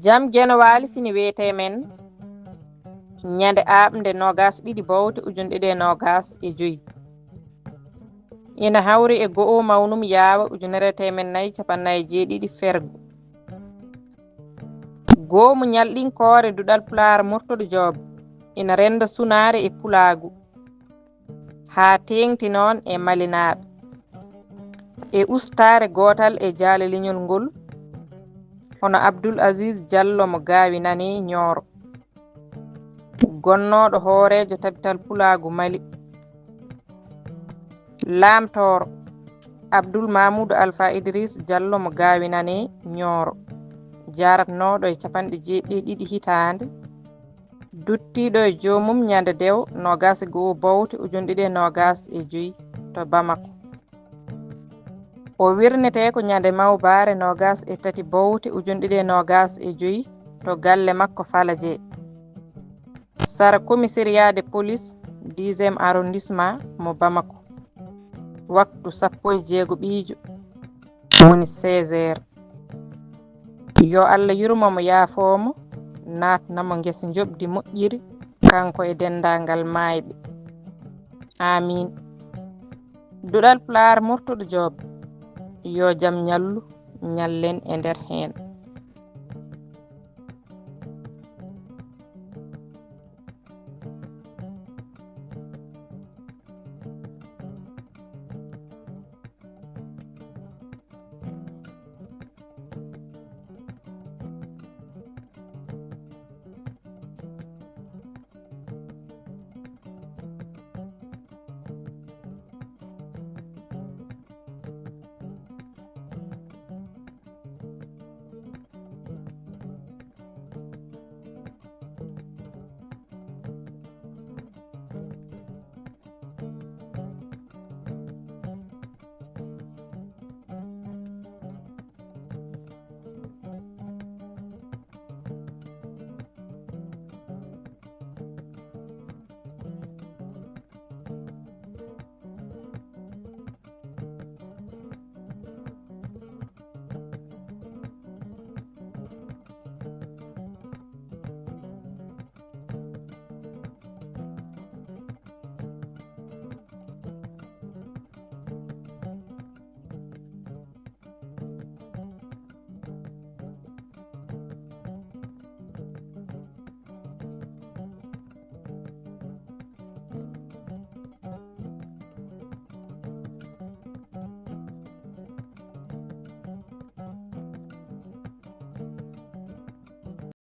Jam Jeno Waali fini wiyete men ñande aɓnde 22 bawte 2025 ina hawri e go'o mawnum yaawa 1447 fergu goomu ñalɗinkoore duɗal Pulaar Murtoɗo Joob ina renda sunaare e pulaagu haa teeŋti noon e malinaaɓe e ustaare gootal e jaale leñol ngol hono Abdoul Aziz Diallo mo gaawi nani Ñooro gonnooɗo hooreejo tabital pulaagu Mali laamtooro Abdoul Mamoudou Alpha Idriss Diallo mo gaawi nani Ñooro jaratnooɗo e 72 hitaande duttiiɗo e joomum ñande dew 21 bawte 2025 to Bamako o wirnetee ko ñande mawbaare 23 bawte 2025 to galle makko Falajee sara commissariat de police 10e arrondissement mo Bamako waktu 16 ɓiijo woni 16h yo Allah yurmomo yaafoomo natnamo ngesa jobdi moƴƴiri kanko e dendaangal maayɓe amin duɗal Pulaar Murtoɗo Joob yo jam ñallu ñallen e nder heen